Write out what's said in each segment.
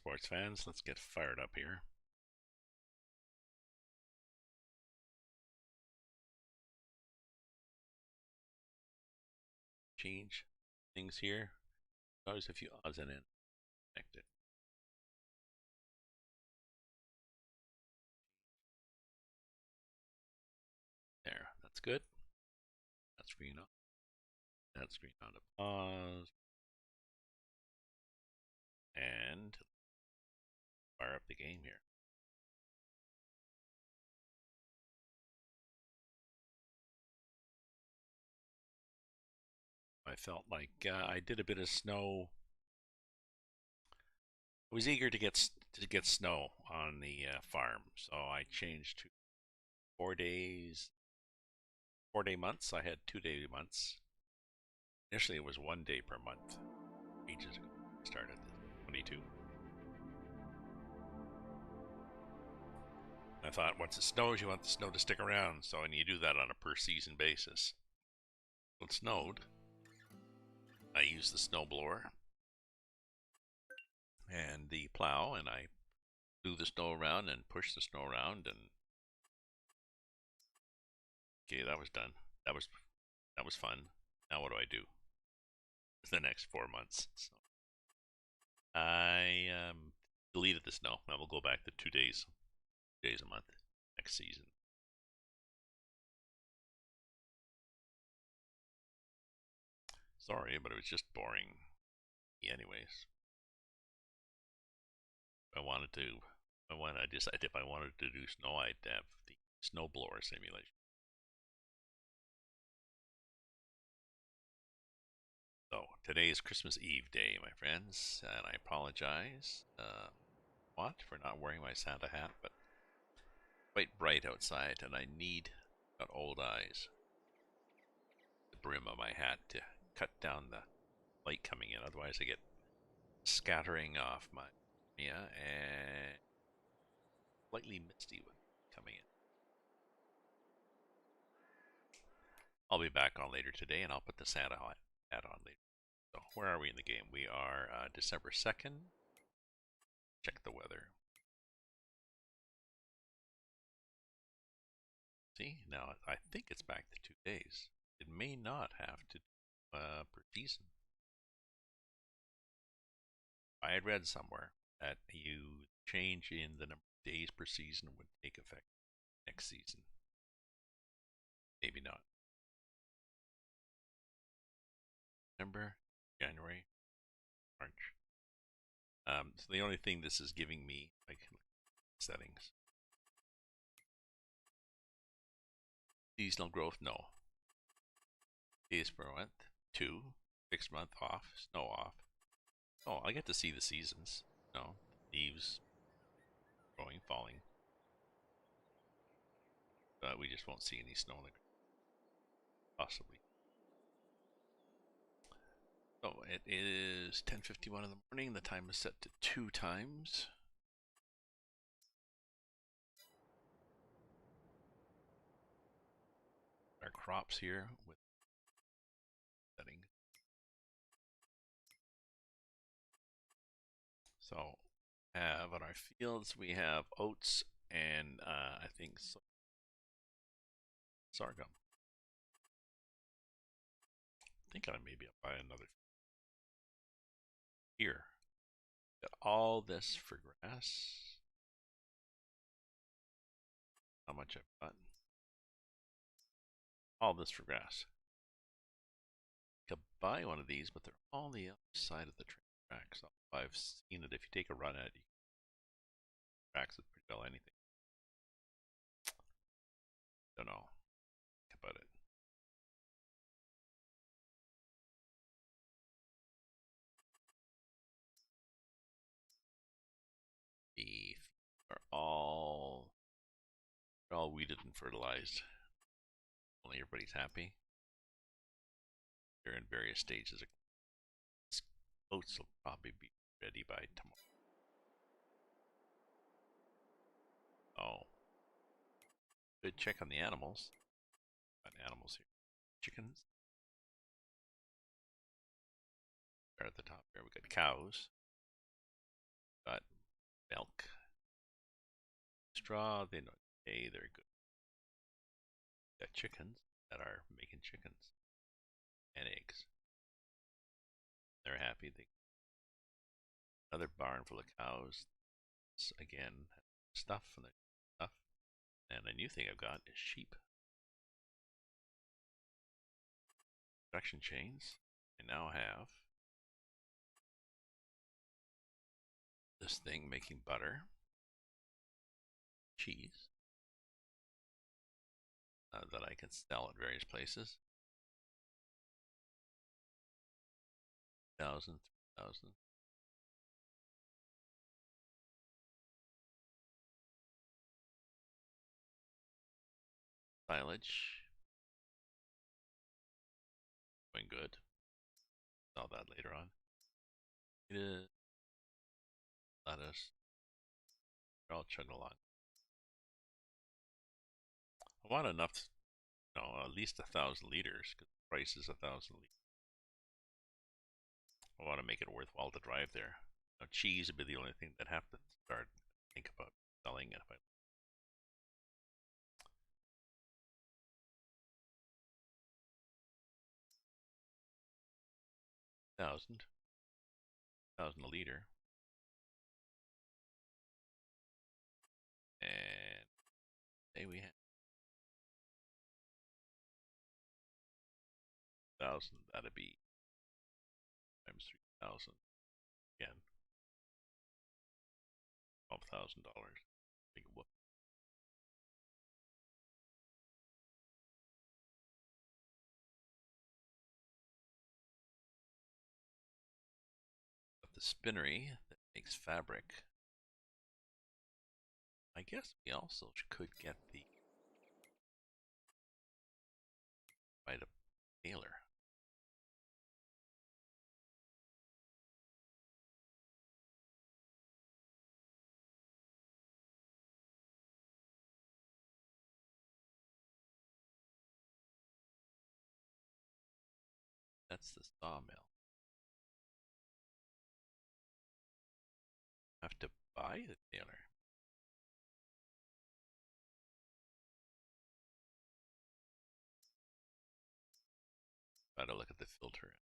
sports fans. Let's get fired up here. Change things here. Always a few odds and ends connected. There, that's good. That screen on. That screen on to pause. And fire up the game here. I felt like I did a bit of snow. I was eager to get snow on the farm, so I changed to 4 days, 4 day months. I had 2 day months. Initially, it was 1 day per month. Ages ago, I started 22. I thought once it snows, you want the snow to stick around, so and you do that on a per season basis. When it snowed, I used the snow blower and the plow, and I blew the snow around and pushed the snow around, and okay, that was done. That was fun. Now what do I do? The next 4 months. So I deleted the snow. I will go back to 2 days, 2 days a month next season. Sorry, but it was just boring. Anyways, I decided if I wanted to do snow, I'd have the snowblower simulation. So today is Christmas Eve day, my friends, and I apologize for not wearing my Santa hat, but quite bright outside, and I need got old eyes. The brim of my hat to cut down the light coming in, otherwise I get scattering off my and slightly misty coming in. I'll be back on later today, and I'll put the Santa hat on later. So where are we in the game? We are December 2nd. Check the weather. See, now I think it's back to 2 days. It may not have to per season. I had read somewhere that you change in the number of days per season would take effect next season. Maybe not. December, January, March. So the only thing this is giving me, like settings, seasonal growth, no. Days per month, 2. 6 month off, snow off. Oh, I get to see the seasons. No, leaves growing, falling. But we just won't see any snow in the possibly. So it is 10:51 in the morning. The time is set to 2 times. Our crops here with setting. So have on our fields we have oats and I think sorghum. I think I maybe I'll buy another here. Got all this for grass. How much I've got? All this for grass. I could buy one of these, but they're on the other side of the train track. So I've seen it. If you take a run at it, you can tracks with pretty well anything. Don't know about it. The are all they're all weeded and fertilized. Only everybody's happy. They're in various stages of oats will probably be ready by tomorrow. Oh. Good check on the animals. Got animals here. Chickens. They're at the top here. We got cows. Got milk. Straw, they know, hey, they're good. Got chickens that are making chickens and eggs. They're happy. They another barn full of cows. Again, stuff and the stuff. And a new thing I've got is sheep. Production chains. I now have this thing making butter, cheese, that I can sell at various places. 1,000, 3,000. Silage. Going good. Saw that later on. Lettuce. They're all chugging along. I want enough, at least 1,000 liters, because the price is 1,000 liters. I want to make it worthwhile to drive there. Now, cheese would be the only thing that I have to start think about selling it. If I 1,000 a liter, and say we have 1,000. That'd be times 3,000 again, $12,000. Big whoop. But the spinnery that makes fabric. I guess we also could get the by the tailor. That's the sawmill. I have to buy the tailor. Gotta look at the filter.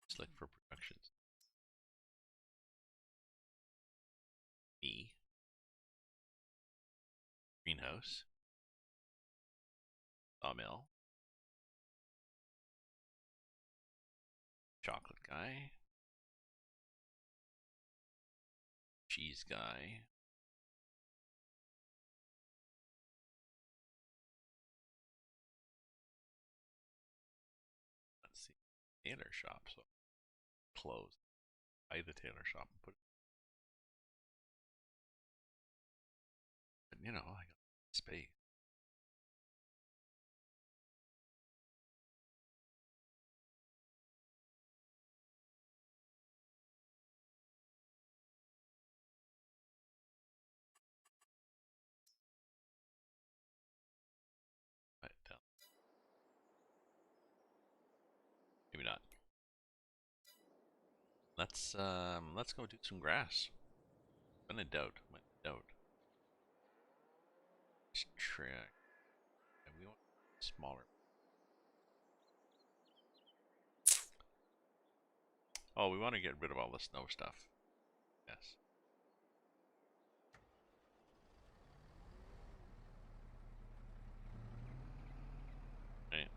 Just look for productions. Me. Greenhouse. Sawmill. Chocolate guy. Cheese guy. Let's see. Tailor shop. So close. Buy the tailor shop and put it. But I got space. Right down. Maybe not. Let's go do some grass. When in doubt. When in doubt. Let's track. And we want smaller. Oh, we want to get rid of all the snow stuff. Yes. Right.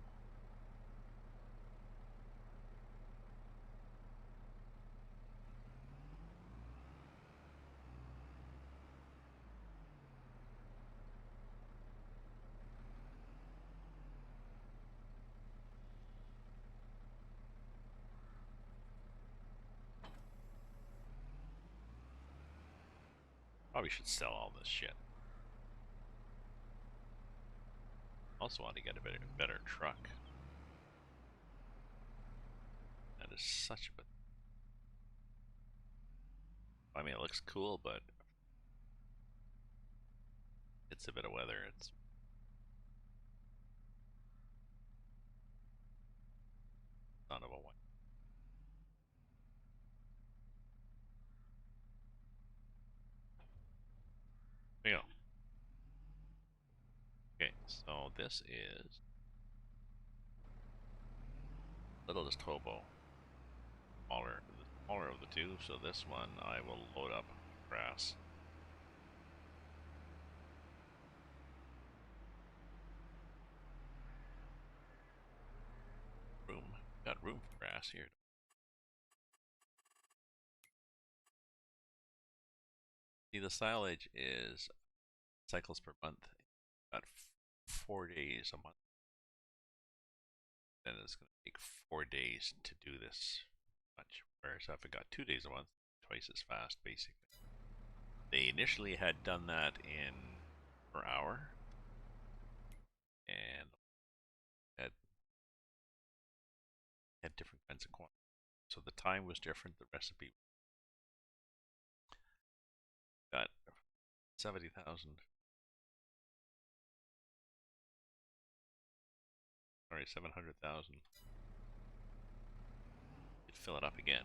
Probably should sell all this shit. Also want to get a better truck. That is such a. I mean, it looks cool, but it's a bit of weather. It's Son of a one. There you go. Okay, so this is littlest hobo. The smaller of the two, so this one I will load up grass. Got room for grass here. See, the silage is cycles per month. Got 4 days a month. Then it's going to take 4 days to do this much. Whereas if I got 2 days a month, twice as fast, basically. They initially had done that in per hour, and had different kinds of quantities. So the time was different. The recipe got 70,000. Sorry, 700,000. You'd fill it up again.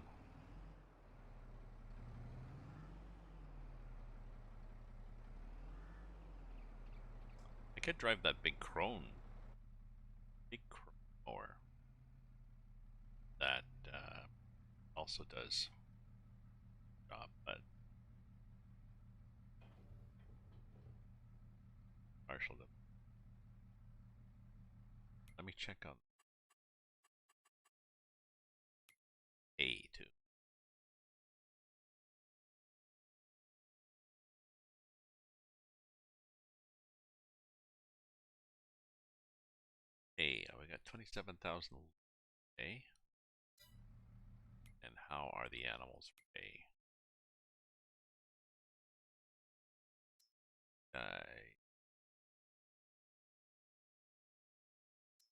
I could drive that big crone mower that also does job, but Marshall does. Let me check on A too. A, we got 27,000 A. And how are the animals for A?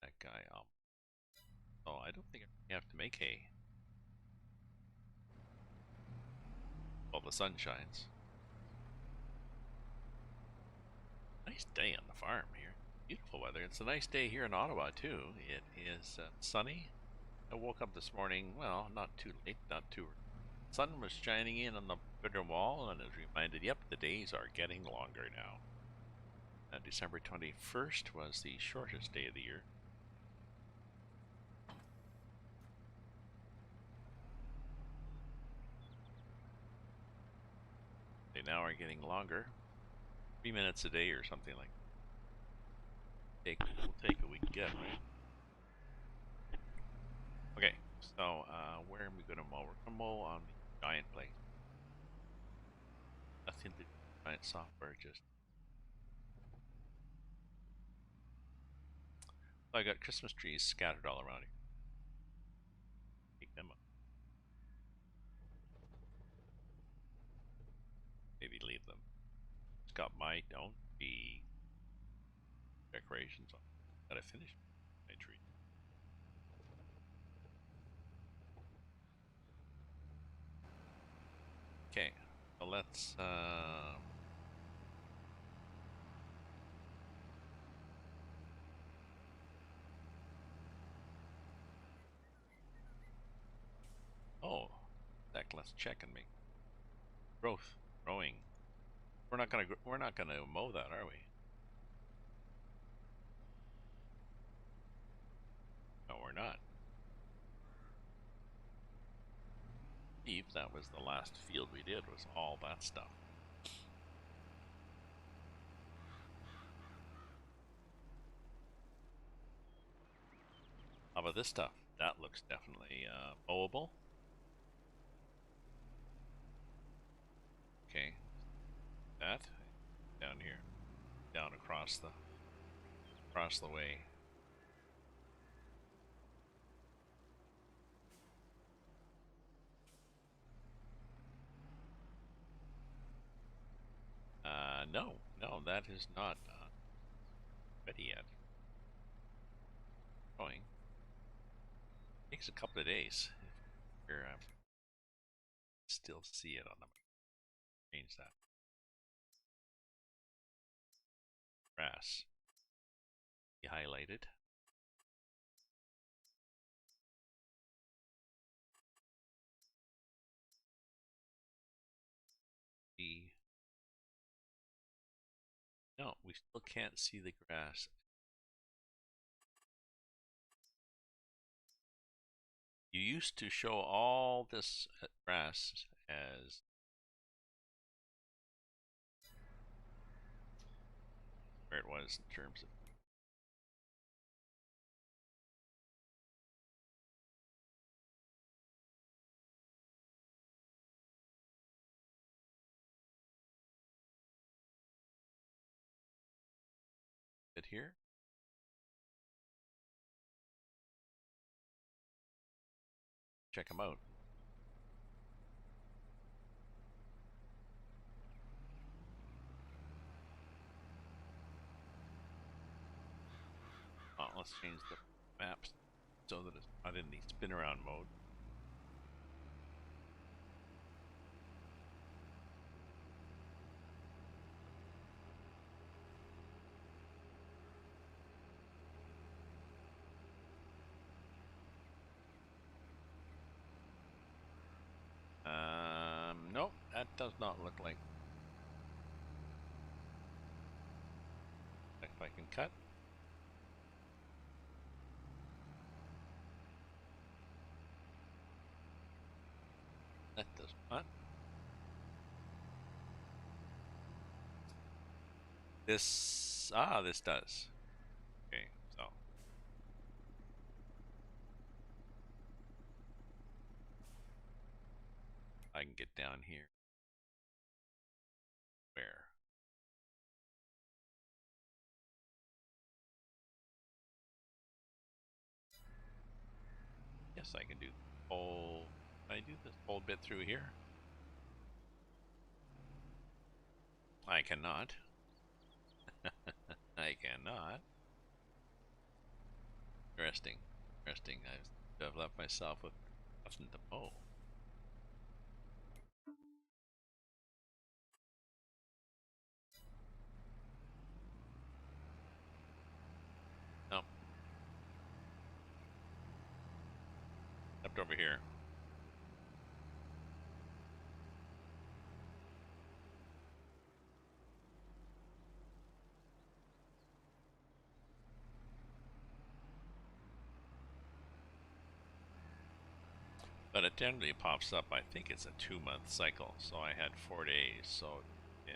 That guy, oh, I don't think I have to make hay. Well, the sun shines. Nice day on the farm here. Beautiful weather. It's a nice day here in Ottawa, too. It is sunny. I woke up this morning, well, not too late, not too early. Sun was shining in on the bedroom wall, and I was reminded, yep, the days are getting longer now. December 21st was the shortest day of the year. They now are getting longer. 3 minutes a day or something like that. We'll take what we can get, right? Okay, so where am we going to mow? We're going to mow on the giant place. Nothing to do with giant software, just... So I got Christmas trees scattered all around here. Take them up. Maybe leave them. It's got my don't be decorations on. Gotta finish my tree. Okay, so let's oh, heck, let's check and make growing. We're not gonna mow that, are we? No, we're not. Eve, that was the last field we did, was all that stuff. How about this stuff? That looks definitely mowable. Okay, that down here, down across the way. No, that is not ready yet. Going. Takes a couple of days. Here, still see it on the change that. Grass. Be highlighted. see. No, we still can't see the grass. You used to show all this grass as where it was in terms of it here. Check them out. Let's change the maps so that it's not in the spin around mode. Nope, that does not look like. If I can cut. That does not. This does. Okay, so I can get down here. Where? Yes, I can do the whole. Can I do this whole bit through here? I cannot. I cannot. Interesting. Interesting. I've left myself with nothing to mow. Nope. Except over here. But it generally pops up. I think it's a 2-month cycle. So I had 4 days. So in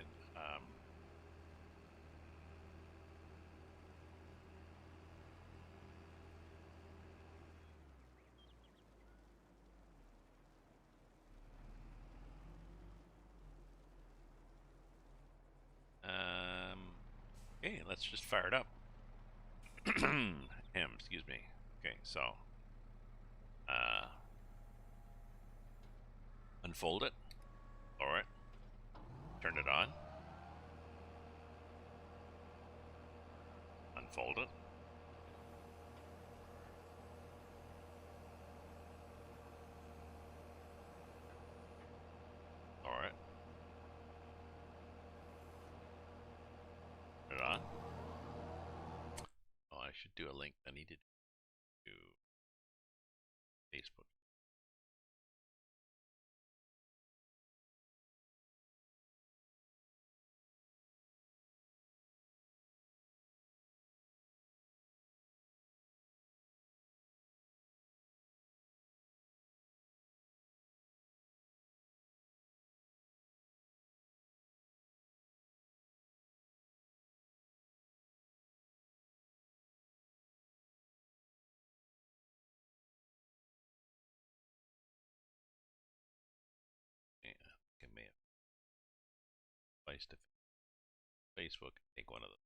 okay, let's just fire it up. Excuse me. Okay, so unfold it, lower it, turn it on, unfold it, lower it, turn it on. Oh, I should do a link. I needed to Facebook. Yeah, I think I may have placed to Facebook. Take one of them.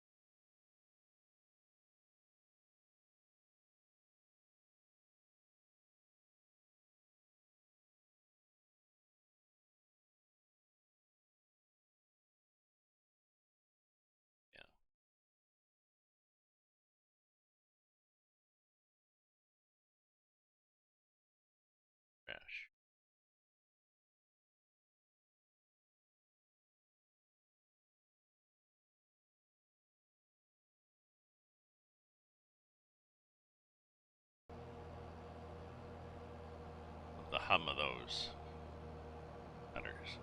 Yeah, crash. The hum of those letters.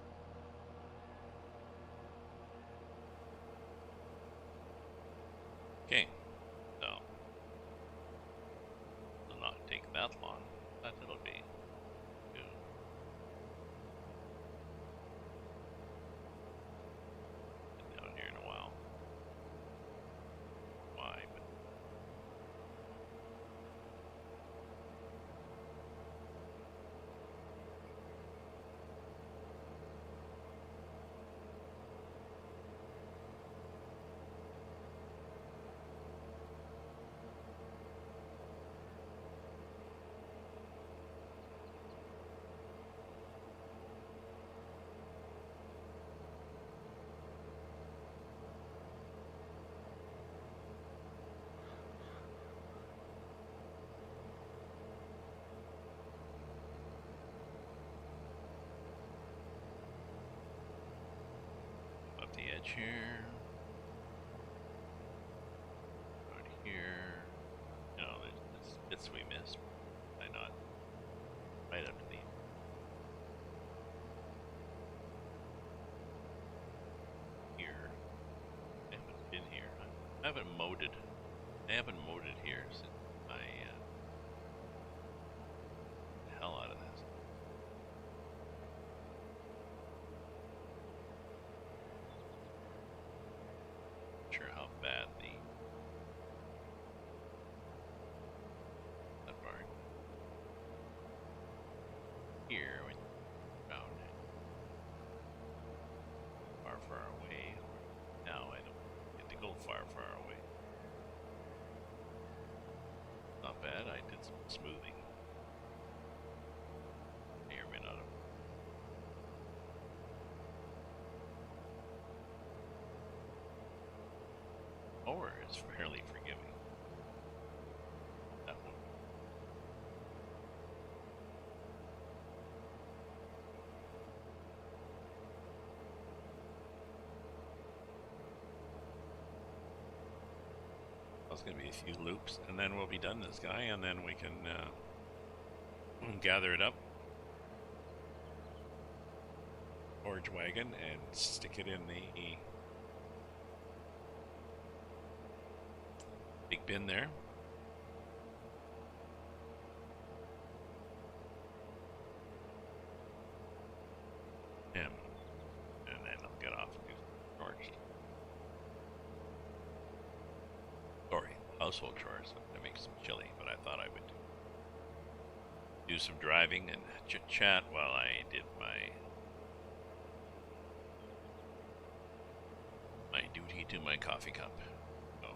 edge here. Right here. No, there's bits we missed. Why not? Right up to the here. I haven't been here. I haven't moded. I haven't moded here since I the hell out of this. Not sure how bad that barn here when around far away. Now I don't get to go far away. Not bad. I did some smoothing. May or may not have. Or it's fairly forgiving. That one. There's going to be a few loops, and then we'll be done this guy, and then we can gather it up, forage wagon, and stick it in the big bin there. And then I'll get off and do some chores. Sorry, household chores. I make some chili, but I thought I would do some driving and chit chat while I did my duty to my coffee cup. So.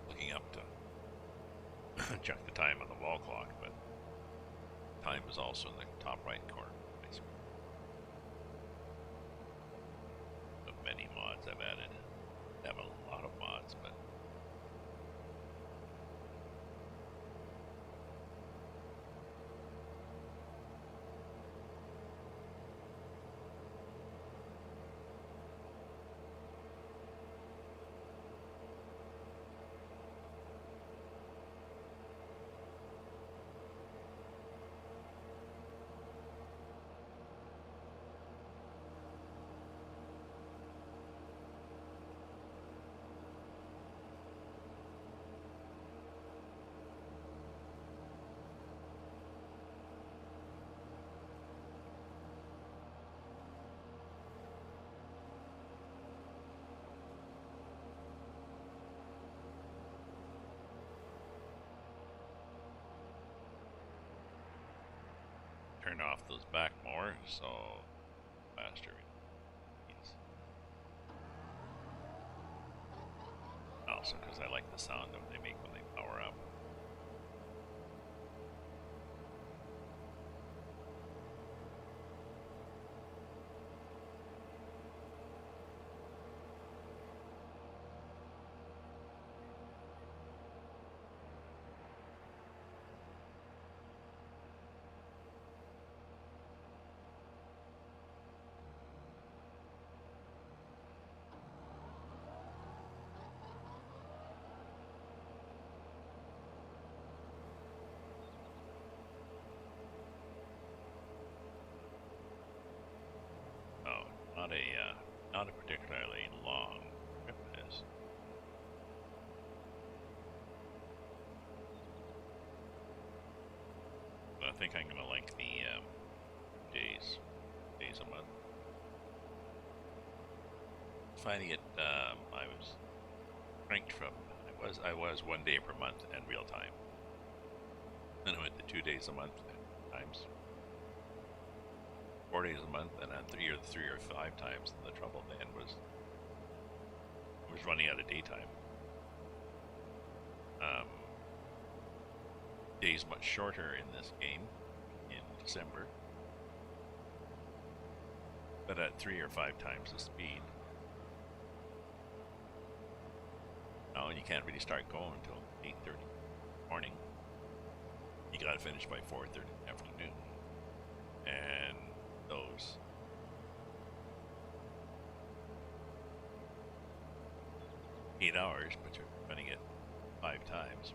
Looking up to check the time on the wall clock, but time is also in the top right corner. Of many mods I've added. I have a lot of mods, but turn off those back more so faster. Also, because I like the sound that they make when they power up. Not a particularly long trip is. But I think I'm gonna like the days a month. Finding it, I was ranked from I was 1 day per month and real time. Then I went to 2 days a month at times. 4 days a month, and then three or five times. And the trouble then was running out of daytime. days much shorter in this game in December, but at 3 or 5 times the speed. Oh, and you can't really start going until 8:30 in the morning. You gotta finish by 4:30 in the afternoon. And those $8, but you're running it 5 times.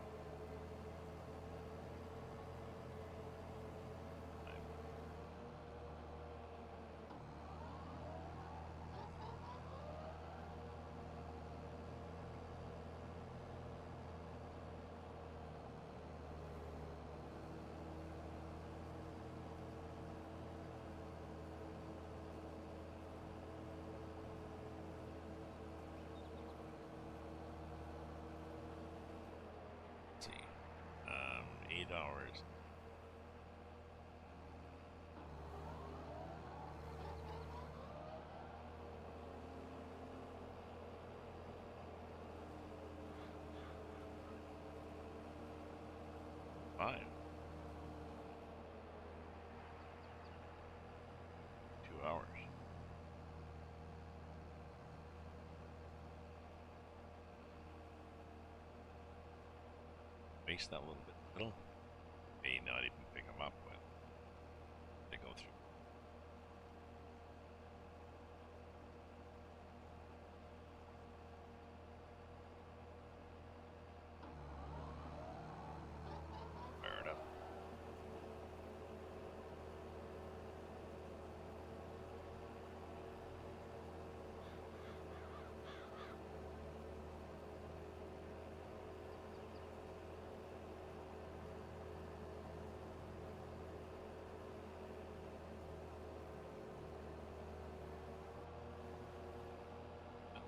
Let's see, 8 hours. Fine. 2 hours. Waste that little bit in the middle. May not even pick them up when they go through. Fire it up.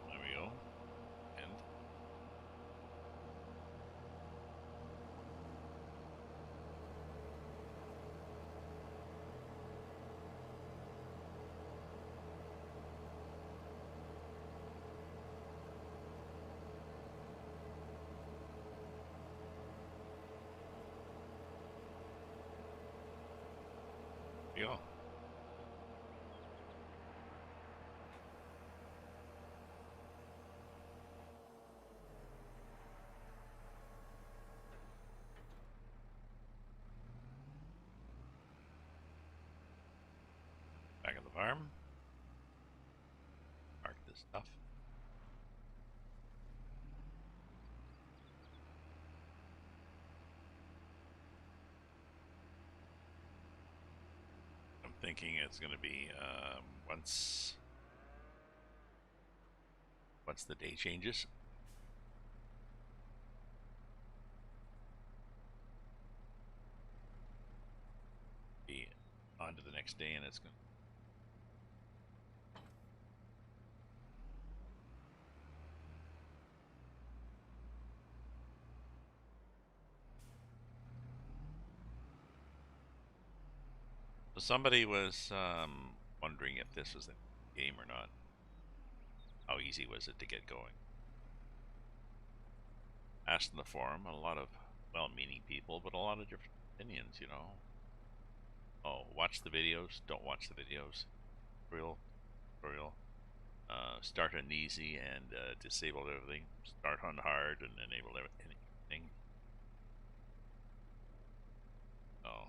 There we go. And there we go. Back of the farm. Mark this stuff. I'm thinking it's going to be once the day changes. Be on to the next day, and it's going. So somebody was wondering if this was a game or not. How easy was it to get going? Asked in the forum, a lot of well-meaning people, but a lot of different opinions, you know. Oh, watch the videos, don't watch the videos. Tutorial. Start on easy and disable everything. Start on hard and enable anything. Oh.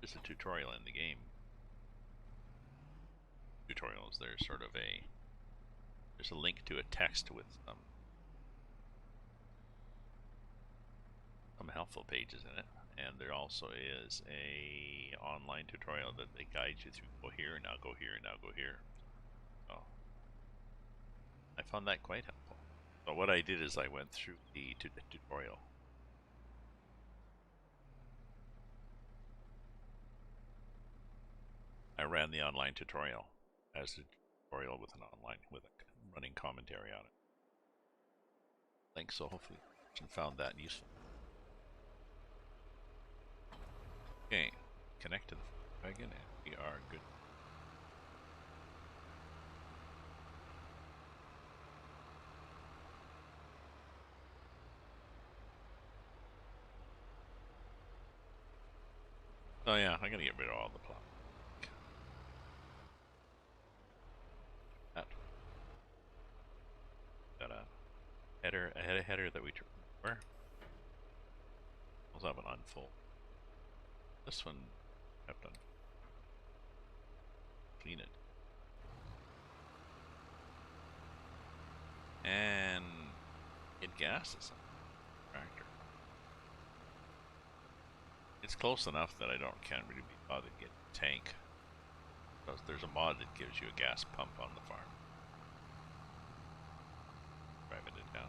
There's a tutorial in the game. Tutorials, there's sort of there's a link to a text with some helpful pages in it, and there also is a online tutorial that they guide you through. Go here, now go here, now go here. So I found that quite helpful. So what I did is I went through the tutorial. I ran the online tutorial as a tutorial with a running commentary on it. Thanks. So hopefully you found that useful. Okay, connect to the wagon and we are good. Oh yeah, I gotta get rid of all the plastic. That got a header that we where? Let's have an unfold. This one kept on clean it. And it gases on the tractor. It's close enough that I can't really be bothered getting a tank. Because there's a mod that gives you a gas pump on the farm. Driving it down.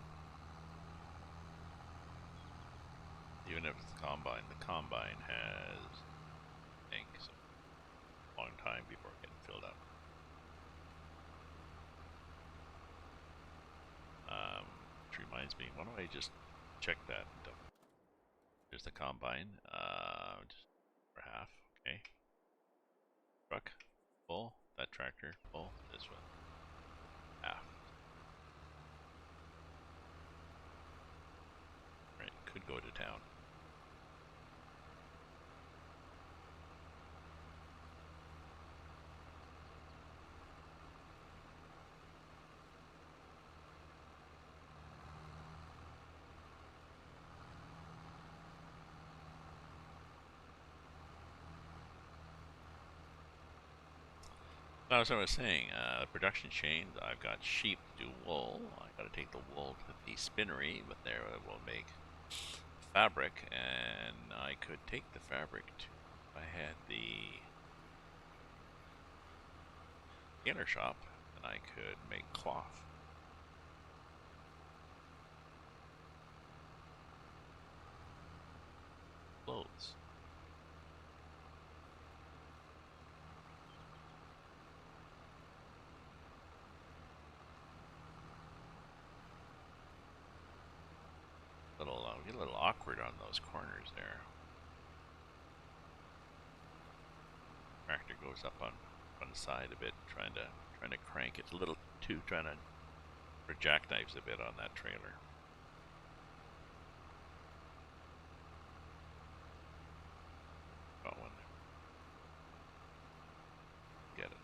Even if it's the combine has a tank, so a long time before getting filled up. Which reminds me, why don't I just check that? There's the combine, just for half, okay. Truck, full. That tractor, full. This one, half. Right, could go to town. As I was saying, production chains, I've got sheep to do wool. I gotta take the wool to the spinnery, but there it will make fabric, and I could take the fabric to, if I had the tailor shop, and I could make cloth. Clothes. Get a little awkward on those corners there. Tractor goes up on one side a bit, trying to crank it a little too, trying to for jackknives a bit on that trailer. Got one there. Get it.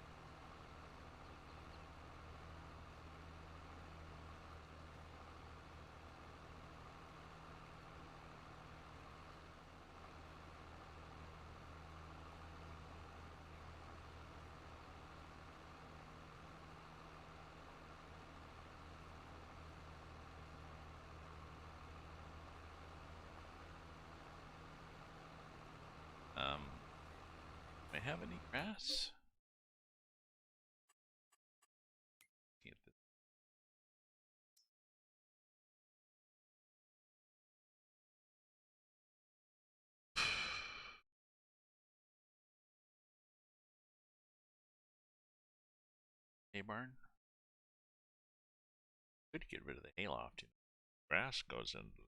Do I have any grass? Hay barn? Could get rid of the hayloft. Grass goes in the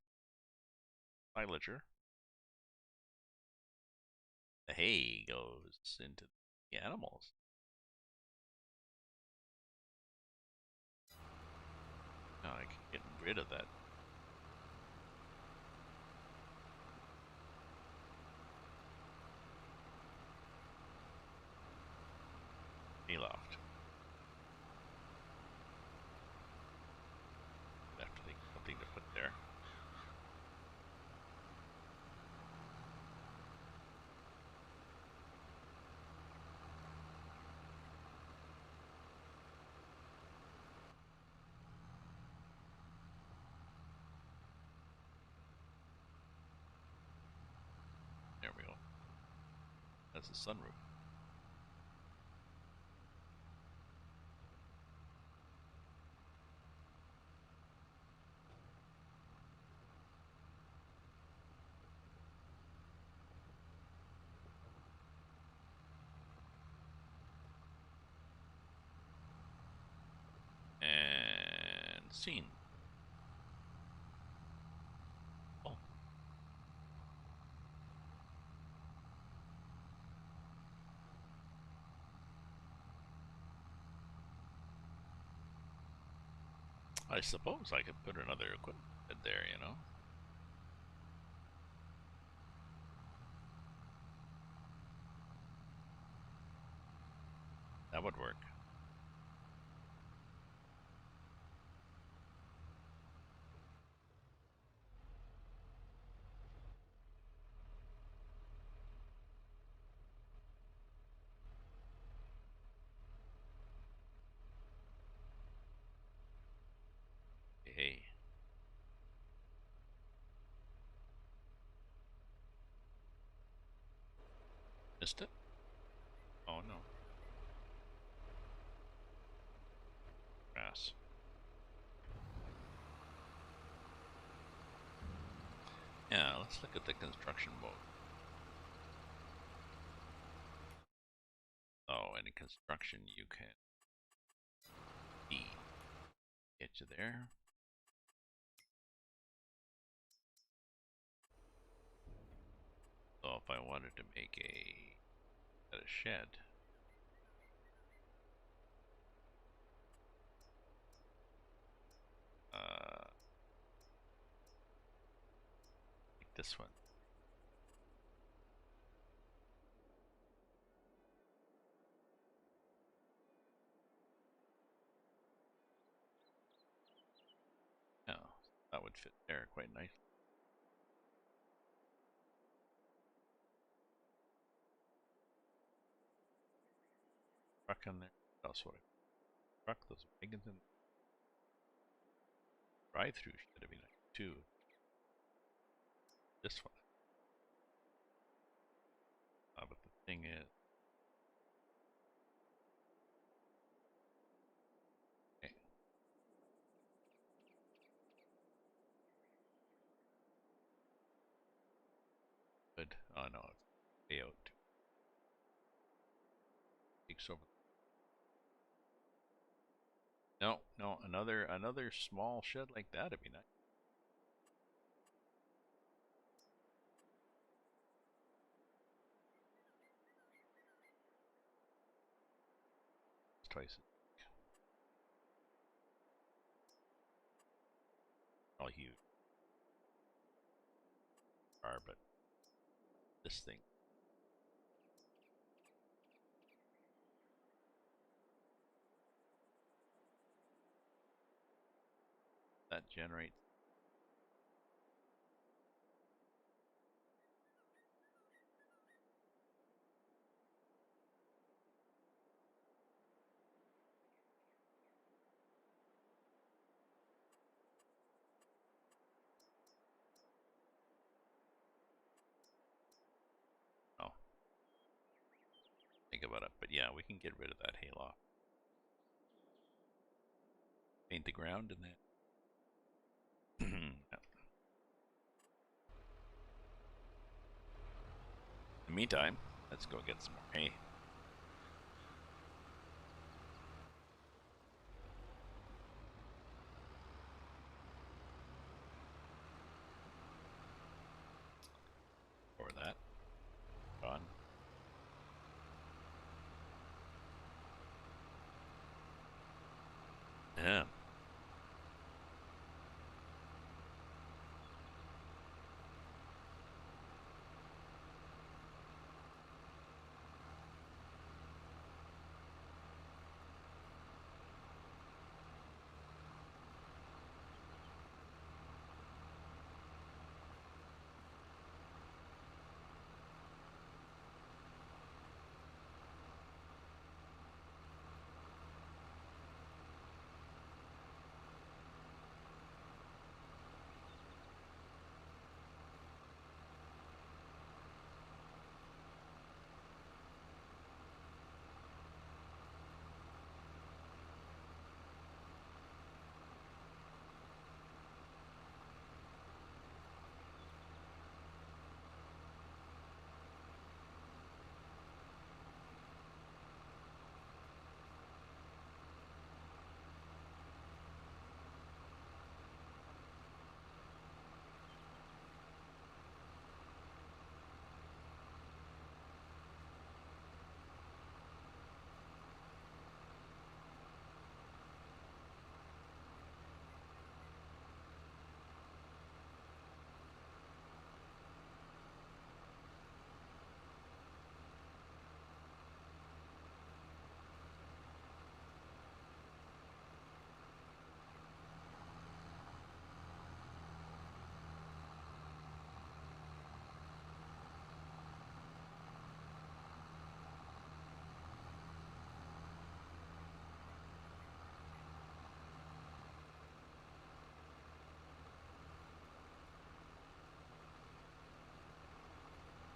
silager. The hay goes into the animals. Now I can get rid of that hayloft. Have to think something to put there. There we go. That's the sunroof. And scene. Oh. I suppose I could put another equipment there, That would work. Hey. Missed it? Oh no. Grass. Yeah, let's look at the construction mode. Oh, and in construction you can get you there. So if I wanted to make a shed, like this one. Yeah, that would fit there quite nicely. Truck in there. That's what I truck those wagons in. Drive-through should be nice too. This one. But the thing is, okay, good. Oh no, it's layout takes over. No, no, another small shed like that'd be nice. It's twice as all huge are, but this thing that generates. Oh, think about it. But yeah, we can get rid of that hayloft. Paint the ground and then. Yeah. In the meantime, let's go get some more hay. Or that. Gone. Yeah.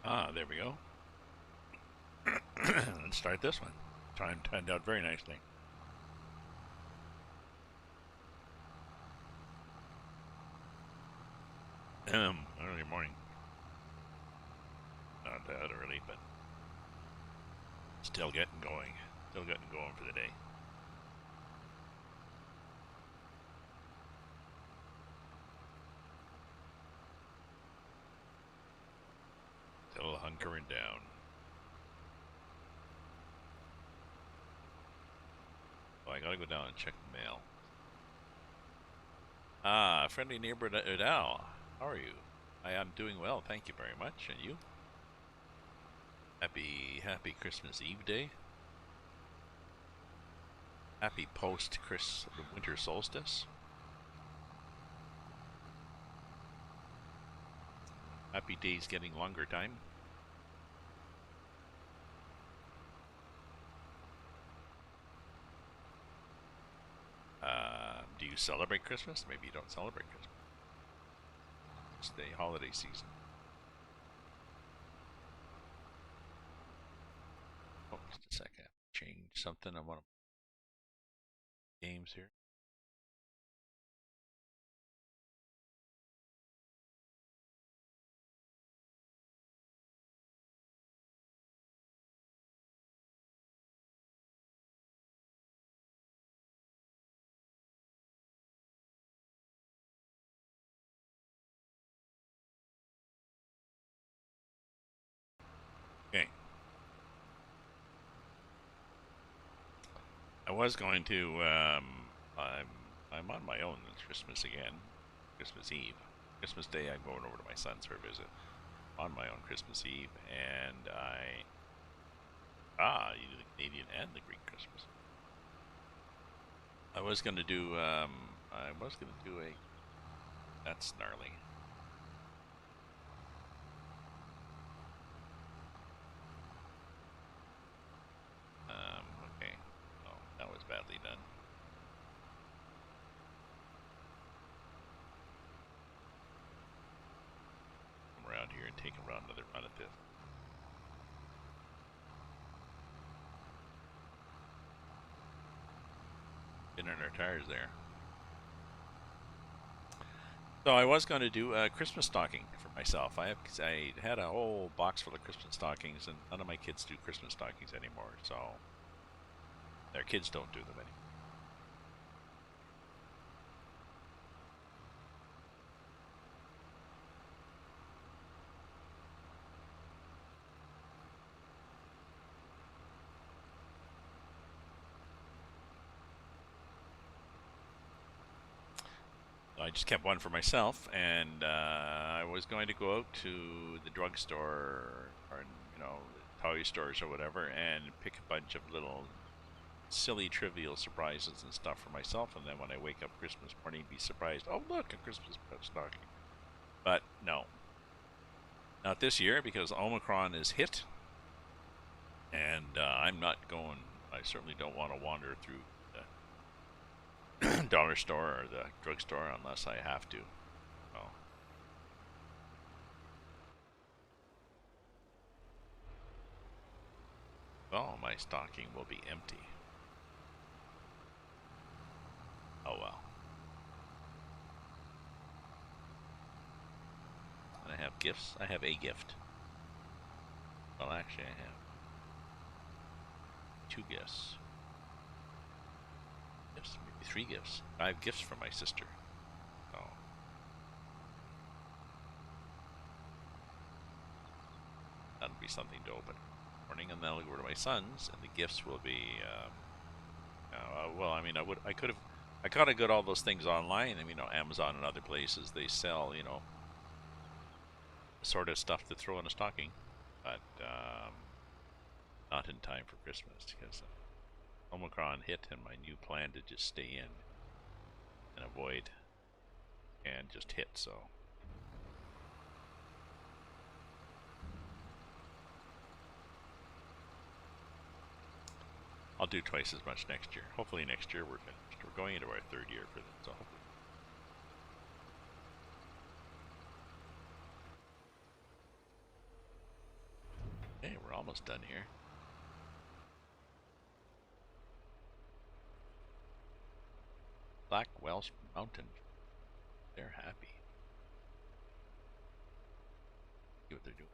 Ah, there we go. Let's start this one. Time turned out very nicely. Early morning. Not that early, but still getting going. Still getting going for the day. Still hunkering down. Oh, I gotta go down and check the mail. Ah, friendly neighbor Udal. How are you? I am doing well, thank you very much. And you? Happy Christmas Eve day. Happy post-Chris the winter solstice. Happy days getting longer time. Do you celebrate Christmas? Maybe you don't celebrate Christmas. It's the holiday season. Oh, just a second. Change something on one of my games here. Okay. I was going to. I'm on my own this Christmas again. Christmas Eve. Christmas Day, I'm going over to my son's for a visit. On my own Christmas Eve, and you do the Canadian and the Greek Christmas. I was gonna do. A. That's gnarly. Okay. Oh, that was badly done. Come around here and take another run at this. Getting our tires there. So I was going to do a Christmas stocking for myself. I had a whole box full of Christmas stockings, and none of my kids do Christmas stockings anymore. So their kids don't do them anymore. I just kept one for myself, and I was going to go out to the drugstore or toy stores or whatever, and pick a bunch of little silly, trivial surprises and stuff for myself. And then when I wake up Christmas morning, be surprised. Oh, look, a Christmas stocking. But no, not this year because Omicron is hit, and I'm not going. I certainly don't want to wander through the dollar store or the drugstore unless I have to. Oh. Well, my stocking will be empty. Oh well. And I have gifts. I have a gift. Well, actually, I have two gifts. Gifts, maybe three gifts. I have gifts from my sister. Oh. That'll be something to open. Morning, and then I'll go to my son's, and the gifts will be. Well, I mean, I could have. I kind of got all those things online. I mean, Amazon and other places they sell, sort of stuff to throw in a stocking, but not in time for Christmas because Omicron hit, and my new plan to just stay in and avoid and just hit. So I'll do twice as much next year. Hopefully next year we're finished. We're going into our third year for this, so hopefully. Okay, we're almost done here. Black Welsh Mountain. They're happy. See what they're doing.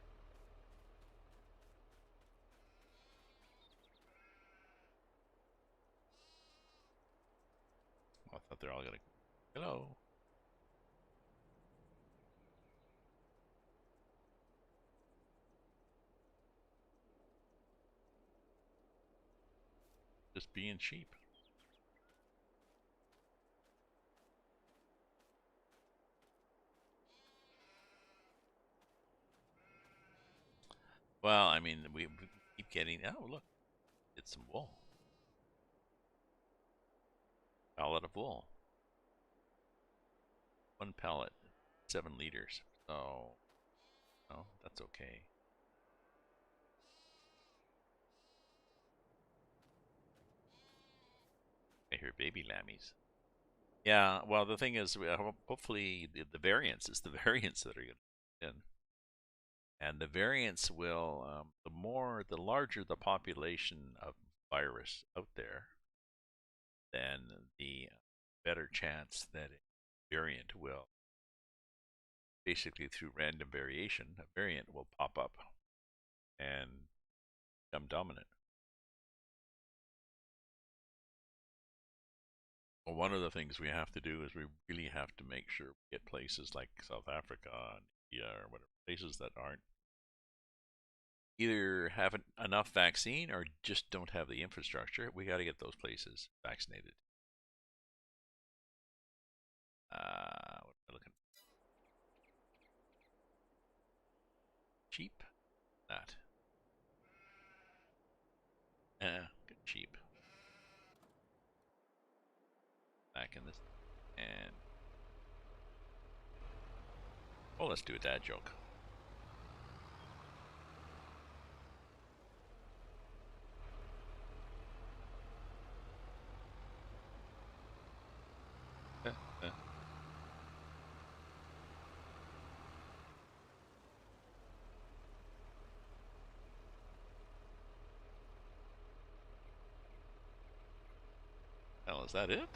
Oh, I thought they're all gonna. Hello. Just being sheep. Well, I mean, we keep getting. Oh, look, it's some wool. Pallet of wool. One pallet, 7 liters. So, no, that's okay. I hear baby lammies. Yeah, well, the thing is, hopefully the variants is the variants that are going to in. And the variants will, the larger the population of virus out there, then the better chance that a variant will, basically through random variation, a variant will pop up and become dominant. Well, one of the things we have to do is we really have to make sure we get places like South Africa and India or whatever, places that aren't either haven't enough vaccine or just don't have the infrastructure. We got to get those places vaccinated. What am I looking? Cheap? That. Good cheap. Back in this. And. Oh, let's do a dad joke. Hell, is that it?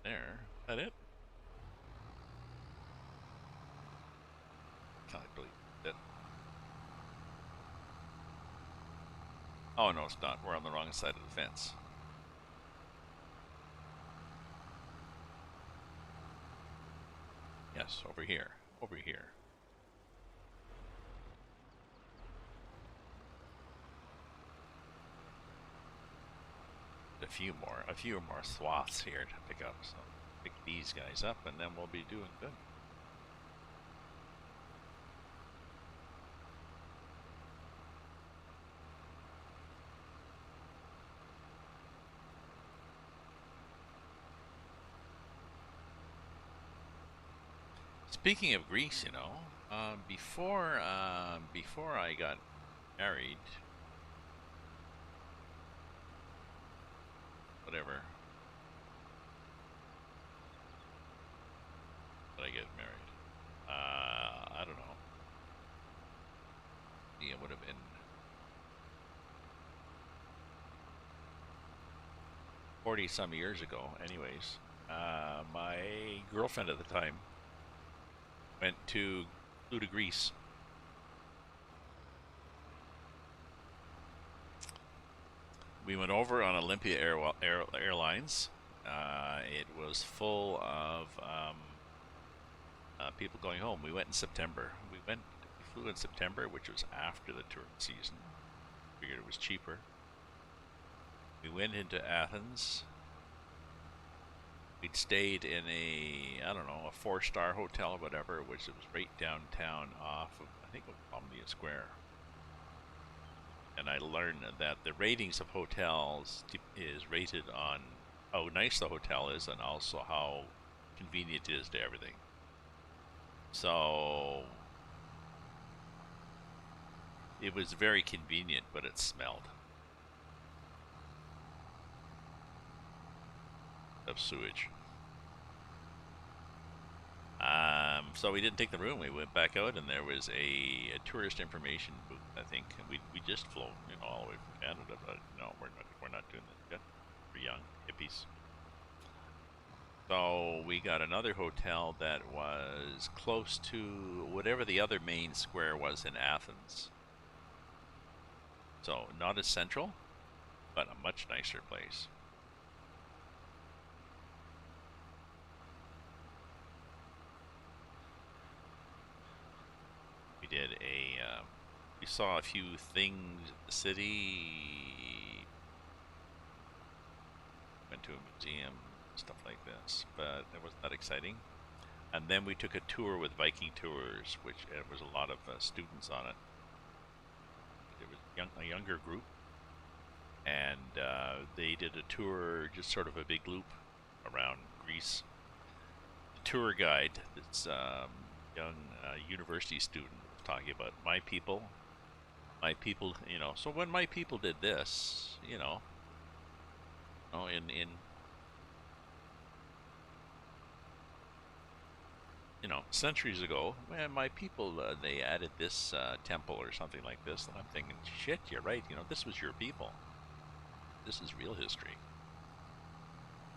There. Is that it? Can't believe it. Oh, no, it's not. We're on the wrong side of the fence. Yes, over here. Over here. A few more swaths here to pick up. So pick these guys up, and then we'll be doing good. Speaking of Greece, before I got married, whatever, did I get married? I don't know. Yeah, it would have been 40 some years ago. Anyways, my girlfriend at the time flew to Greece. We went over on Olympia Airlines. It was full of people going home. We went in September. We flew in September, which was after the touring season. Figured it was cheaper. We went into Athens. We'd stayed in I don't know, a 4-star hotel or whatever, which was right downtown off of, I think it was Columbia Square. And I learned that the ratings of hotels is rated on how nice the hotel is and also how convenient it is to everything. So it was very convenient, but it smelled of sewage. So we didn't take the room. We went back out, and there was a tourist information booth. I think and we just flew, all the way from Canada. But no, we're not doing this yet. We're young hippies. So we got another hotel that was close to whatever the other main square was in Athens. So not as central, but a much nicer place. We did we saw a few things at the city, went to a museum, stuff like this, but it wasn't that exciting. And then we took a tour with Viking Tours, which there was a lot of students on it. It was a younger group, and they did a tour, just sort of a big loop around Greece. The tour guide, this young university student, was talking about my people. So when my people did this, in centuries ago, man, my people, they added this temple or something like this, and I'm thinking, shit, you're right. This was your people. This is real history.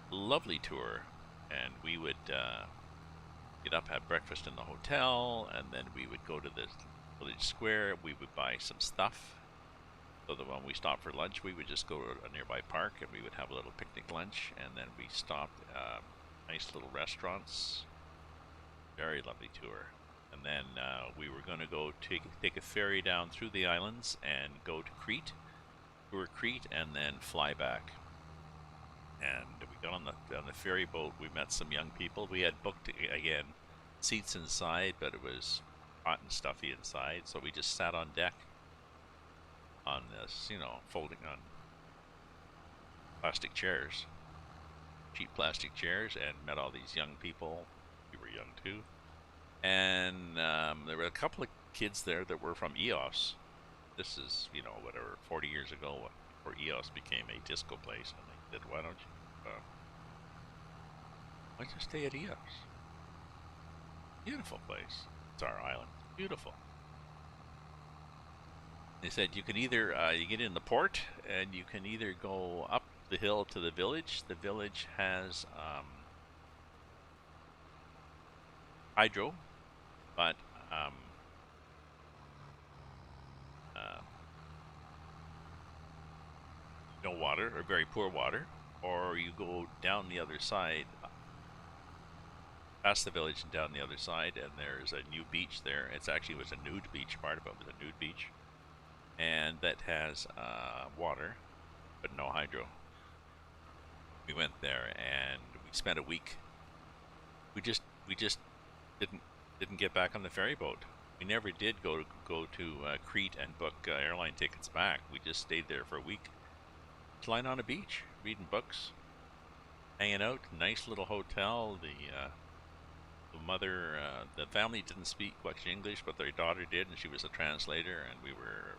Lovely tour, and we would get up, have breakfast in the hotel, and then we would go to the village square. We would buy some stuff, so that when we stopped for lunch, we would just go to a nearby park, and we would have a little picnic lunch, and then we stopped nice little restaurants. Very lovely tour. And then we were going to go take a ferry down through the islands and go to Crete, tour Crete, and then fly back. And we got on the ferry boat. We met some young people. We had booked again seats inside, but it was hot and stuffy inside, so we just sat on deck on this, folding on plastic chairs, cheap plastic chairs, and met all these young people. We were young too. And there were a couple of kids there that were from EOS. This is, 40 years ago, before EOS became a disco place. And they said, why don't you stay at EOS? Beautiful place. It's our island. Beautiful. They said you can either, you get in the port, and you can either go up the hill to the village. The village has hydro, but no water, or very poor water. Or you go down the other side, past the village and down the other side, and there's a new beach there. It was a nude beach. Part of it was a nude beach, and that has water, but no hydro. We went there and we spent a week. We just didn't get back on the ferry boat. We never did go to Crete and book airline tickets back. We just stayed there for a week, lying on a beach, reading books, hanging out. Nice little hotel. The family didn't speak much English, but their daughter did, and she was a translator. And we were,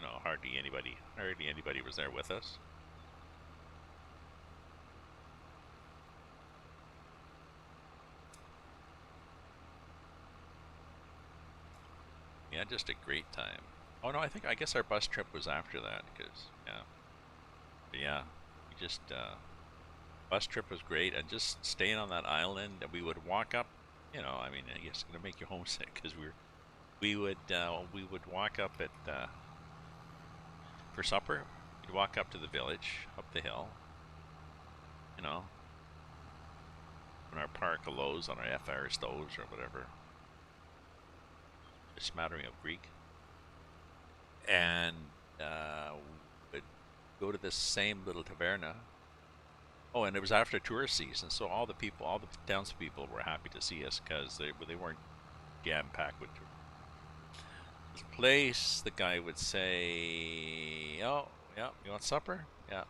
hardly anybody was there with us. Yeah, just a great time. Oh no, I guess our bus trip was after that, because we just bus trip was great, and just staying on that island. And we would walk up, I guess it's gonna make you homesick, because we would walk up for supper. We'd walk up to the village, up the hill, on our park of Lowe's, on our FS22s or whatever. A smattering of Greek, and would go to this same little taverna. Oh, and it was after tourist season, so all the townspeople were happy to see us, because they weren't jam-packed with tourists. The place, the guy would say, "Oh, yeah, you want supper?" Yeah,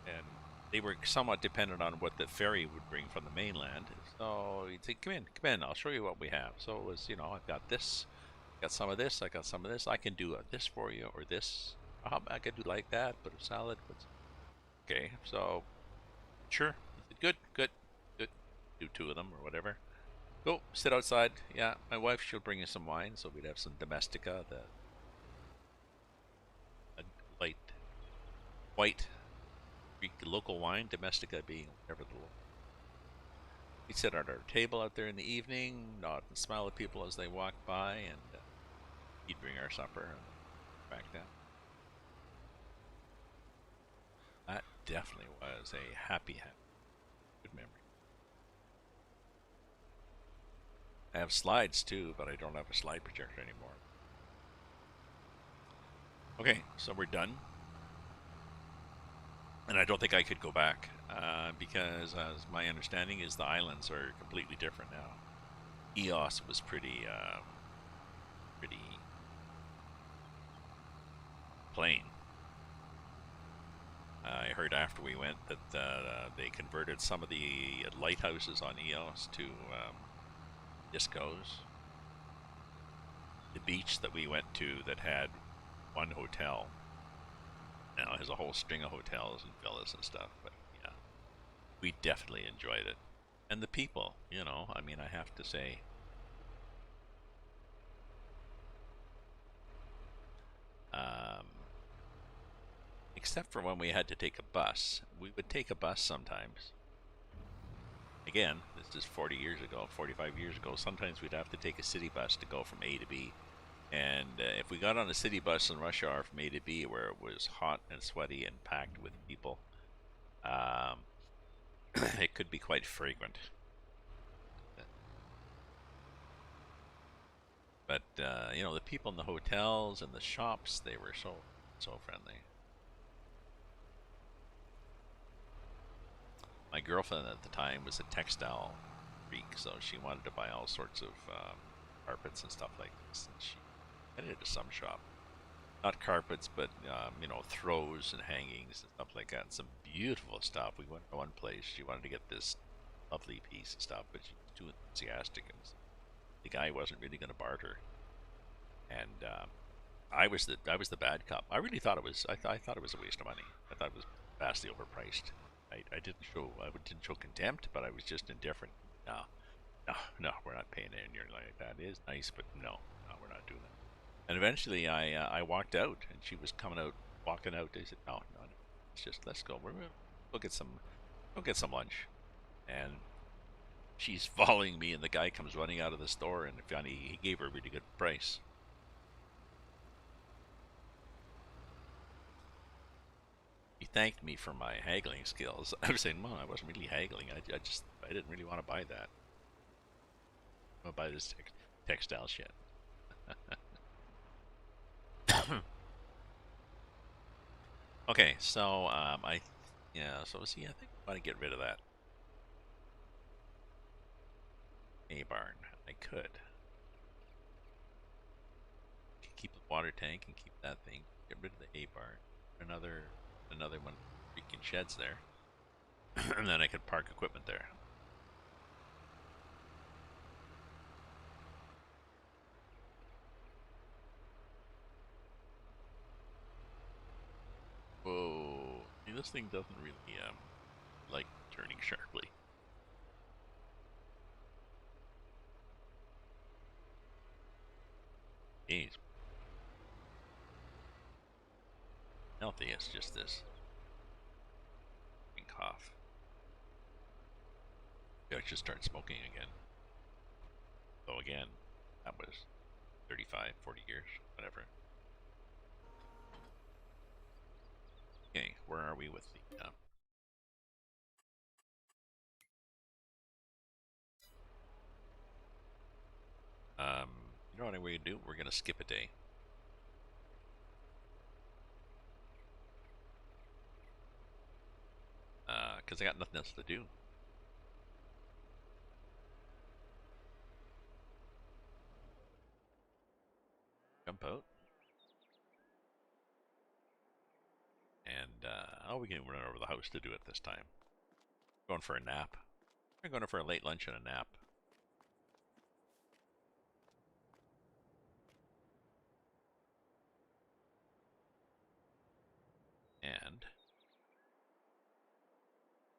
and they were somewhat dependent on what the ferry would bring from the mainland. So he'd say, come in, I'll show you what we have. So it was, I've got this, got some of this, I got some of this. I can do this for you, or this. I could do like that, but a salad. Okay, so sure. Good. do two of them or whatever. Go sit outside. Yeah, my wife, she'll bring you some wine, so we'd have some Domestica, the light white Greek local wine, Domestica being whatever the local. We'd sit at our table out there in the evening, nod and smile at people as they walk by, and he'd bring our supper and back down. That definitely was a happy, good memory. I have slides too, but I don't have a slide projector anymore. Okay, so we're done. And I don't think I could go back because, as my understanding is, the islands are completely different now. EOS was pretty plain. I heard after we went that they converted some of the lighthouses on EOS to discos. The beach that we went to that had one hotel now has a whole string of hotels and villas and stuff. But yeah, we definitely enjoyed it. And the people, you know, I mean, I have to say, except for when we had to take a bus, we would take a bus sometimes. Again, this is 40 years ago, 45 years ago. Sometimes we'd have to take a city bus to go from A to B. And if we got on a city bus in rush hour from A to B, where it was hot and sweaty and packed with people, it could be quite fragrant. But you know, the people in the hotels and the shops, they were so friendly. My girlfriend at the time was a textile freak, so she wanted to buy all sorts of carpets and stuff like this. And she headed to some shop, not carpets, but you know, throws and hangings and stuff like that. And some beautiful stuff. We went to one place. She wanted to get this lovely piece of stuff, but she was too enthusiastic, and the guy wasn't really going to barter. And I was the bad cop. I really thought it was. I thought it was a waste of money. I thought it was vastly overpriced. I didn't show contempt, but I was just indifferent. No, no, we're not paying anything like that. It is nice, but no, we're not doing that. And eventually, I walked out, and she was walking out. I said, no, let's go. We'll get some lunch. And she's following me, and the guy comes running out of the store, and finally he gave her a really good price. He thanked me for my haggling skills. I was saying, Mom, I wasn't really haggling. I didn't really want to buy that. I want to buy this textile shit. Okay, so so see, I think I want to get rid of that A barn. I could keep the water tank and keep that thing. Get rid of the A barn. Another one freaking sheds there, and then I could park equipment there. Whoa! See, this thing doesn't really like turning sharply. Jeez. Healthy, it's just this cough. I should start smoking again. So again, that was 35, 40 years, whatever. Okay, where are we with the you know what we're gonna do? We're gonna skip a day. Because I got nothing else to do. Jump out. And, we can run over the house to do it this time. Going for a nap. We're going for a late lunch and a nap. And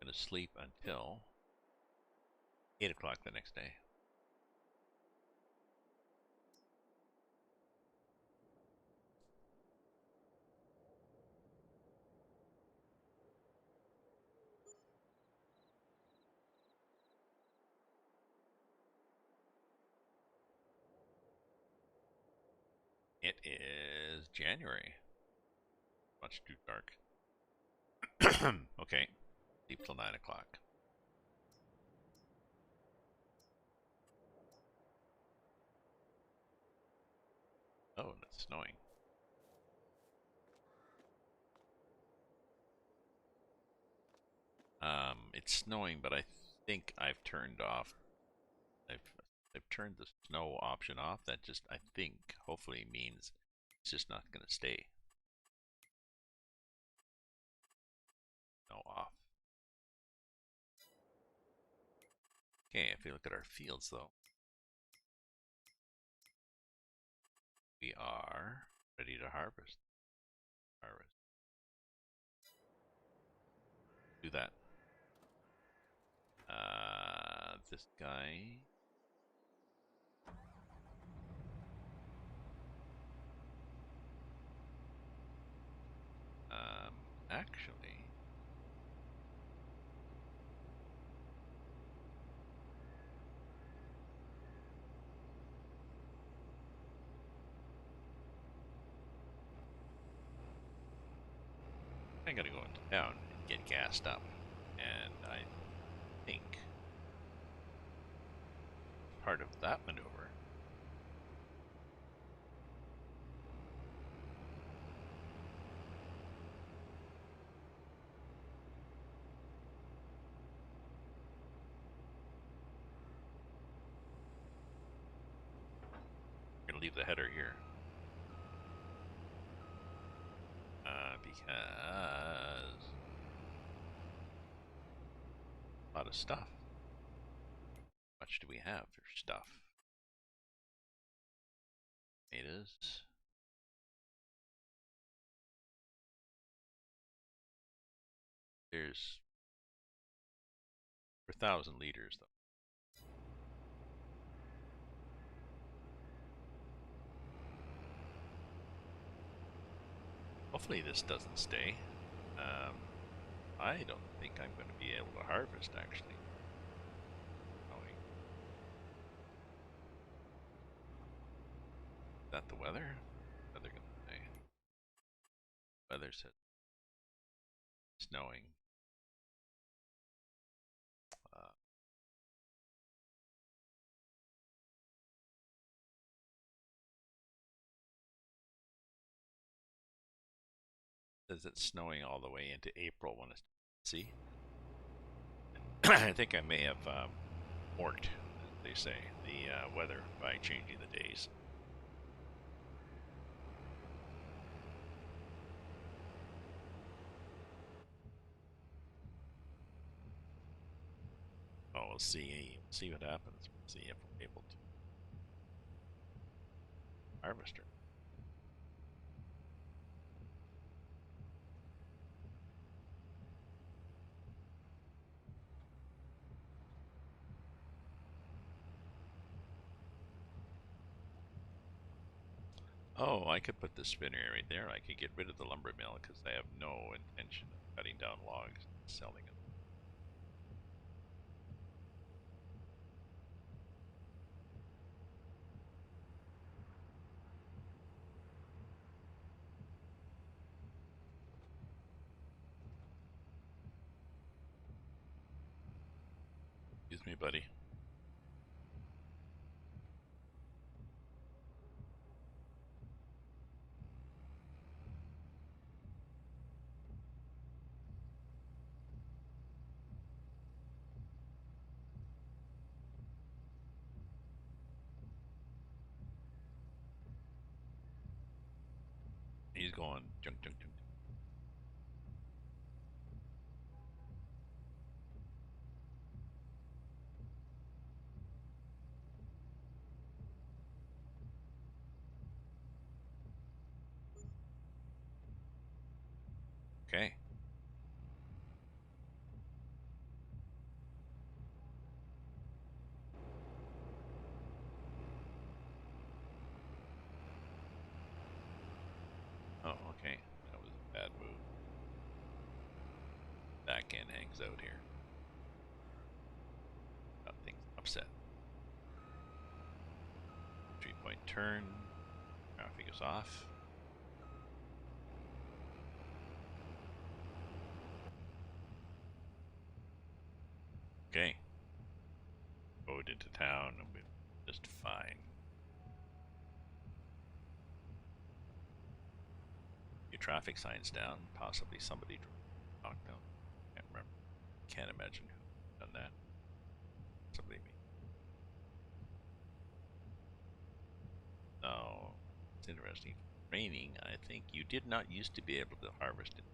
I'm going to sleep until 8 o'clock the next day. It is January. Much too dark. Okay. Sleep till 9 o'clock. Oh, and it's snowing. It's snowing, but I think I've turned off. I've I've turned the snow option off. That just, I think, hopefully means it's just not going to stay. Snow off. Okay, if you look at our fields, though, we are ready to harvest. Harvest. Do that. This guy. Actually, I'm gonna go into town and get gassed up, and I think part of that maneuver I'm gonna leave the header here because a lot of stuff. How much do we have for stuff? Tomatoes. There's 1,000 liters though. Hopefully this doesn't stay. I don't think I'm going to be able to harvest actually. Oh, wait. Is that the weather? Weather going to say. Weather said snowing. Uh, says it's snowing all the way into April when it's see. I think I may have worked, as they say, the weather by changing the days. Oh, we'll see what happens. We'll see if we're able to harvest her. Oh, I could put the spinner right there. I could get rid of the lumber mill because I have no intention of cutting down logs and selling them. Excuse me, buddy. He's going junk, junk, junk. Okay. end hangs out here. Got things upset. 3-point turn. Traffic is off. Okay. Rode into town and we're just fine. Your traffic signs down. Possibly somebody knocked down. Can't remember. Can't imagine who done that. Possibly me. No. It's interesting. Raining, I think you did not used to be able to harvest it.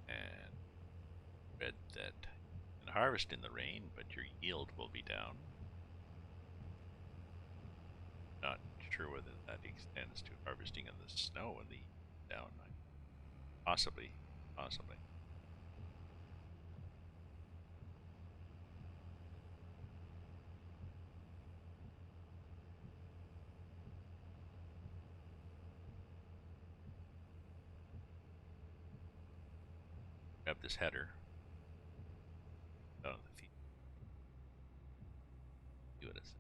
And read that you can harvest in the rain, but your yield will be down. Not sure whether that extends to harvesting in the snow and the down. Possibly. Grab this header down on the feet. See what it says.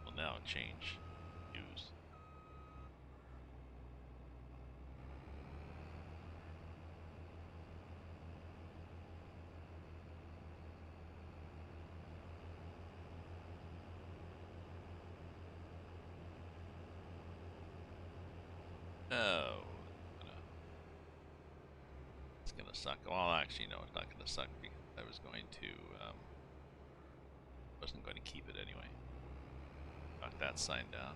Will now change. Use. Oh, it's gonna suck. Well, actually, no, it's not gonna suck because I was going to, wasn't going to keep it anyway. Got that sign down.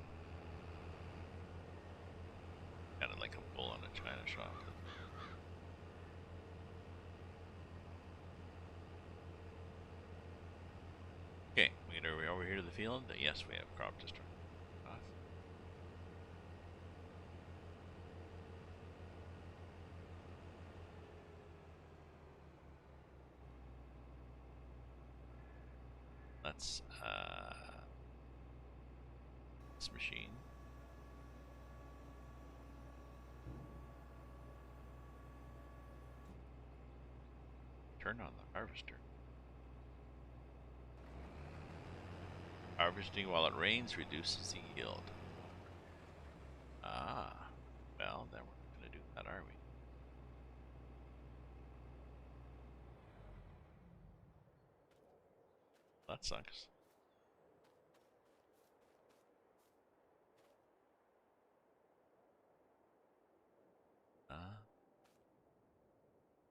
Kind of like a bull in a china shop. Okay, are we over here to the field? Yes, we have crop destruction off. Let's this machine. Turn on the harvester. Harvesting while it rains reduces the yield. Ah, well, then we're not going to do that, are we? That sucks.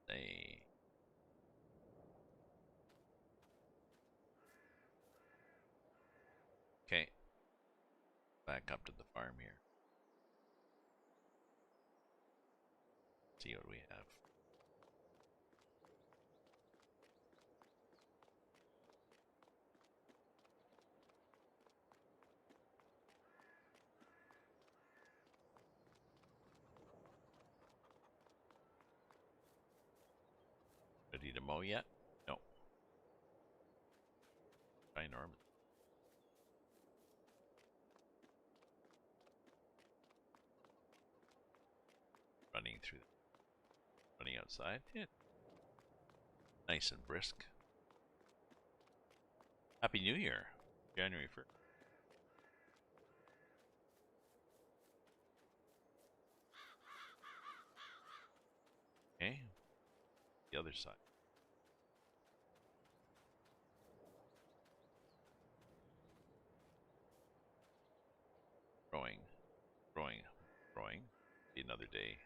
They. Okay. Back up to the farm here. See what we have. Ready to mow yet? No. Ginormous. Running through, running outside. Yeah. Nice and brisk. Happy New Year, January 1st. Okay, the other side. Growing, growing, growing. Be another day.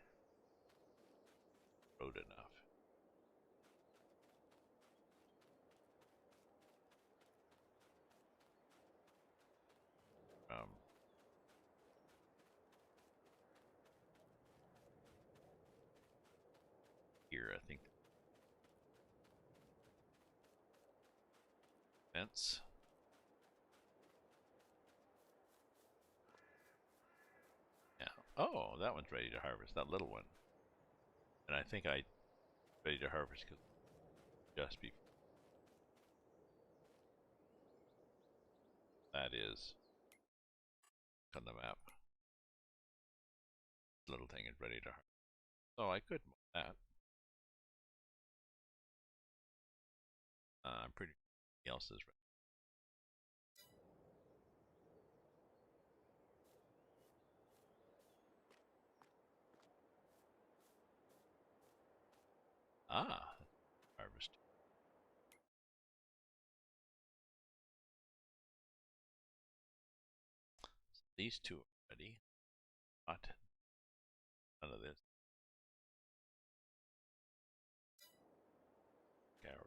Rode enough. Here, I think. fence. Yeah. Oh, that one's ready to harvest. That little one. And I think I ready to harvest because just before that is on the map. This little thing is ready to harvest. So I could mow that. I'm pretty sure else is ready. Ah, harvest. These two are ready. Not none of this. Carrot.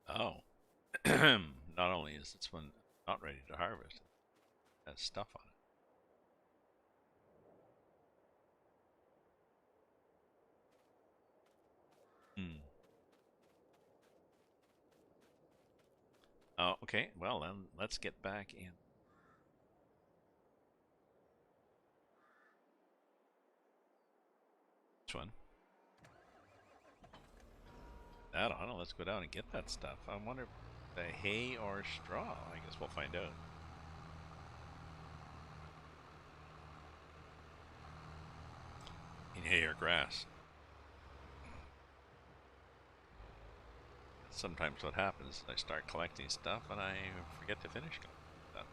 Oh. Not only is this one not ready to harvest, it has stuff on it. Hmm. Oh, okay. Well, then let's get back in. Which one? I don't know. Let's go down and get that stuff. I wonder if the hay or straw. I guess we'll find out. In hay or grass. Sometimes what happens, I start collecting stuff and I forget to finish stuff.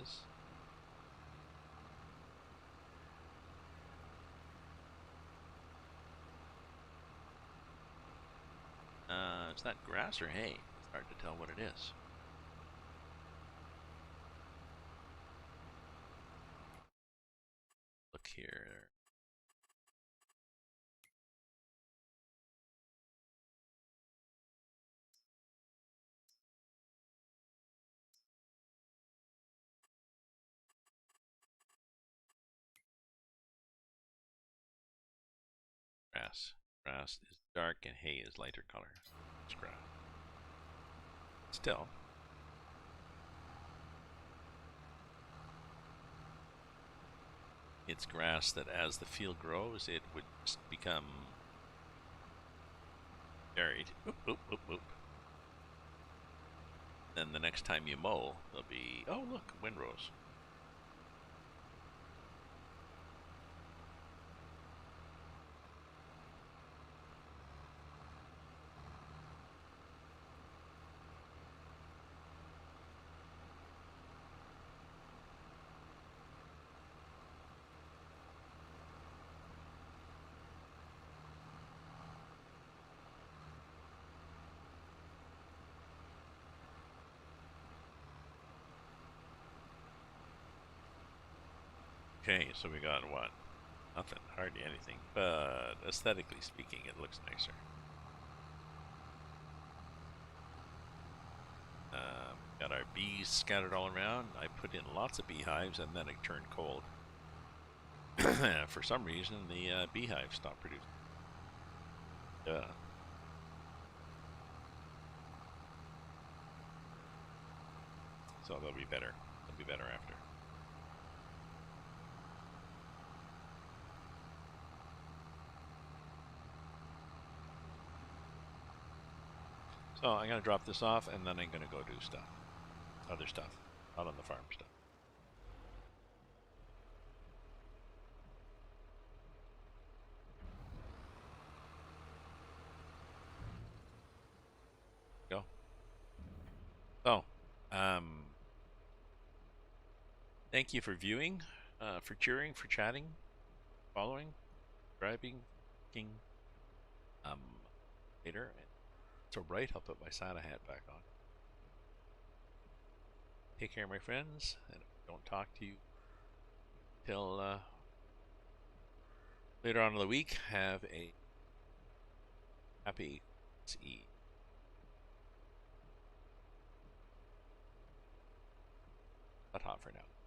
Is it's not grass or hay. It's hard to tell what it is. Look here. Grass. Grass is dark and hay is lighter color. It's grass. Still. It's grass that as the field grows, it would just become buried. Oop, oop, oop, oop. Then the next time you mow, there'll be, oh look, windrows. Okay, so we got what? Nothing, hardly anything, but aesthetically speaking, it looks nicer. Got our bees scattered all around. I put in lots of beehives and then it turned cold. For some reason, the beehive stopped producing. So they'll be better. They'll be better after. So I'm going to drop this off and then I'm going to go do stuff. Other stuff. Not on the farm stuff. Go. So, thank you for viewing, for cheering, for chatting, following, subscribing, king, um, later. so bright, I'll put my Santa hat back on. Take care, my friends, and if I don't talk to you till later on in the week, have a happy Eve. Ta-ta for now.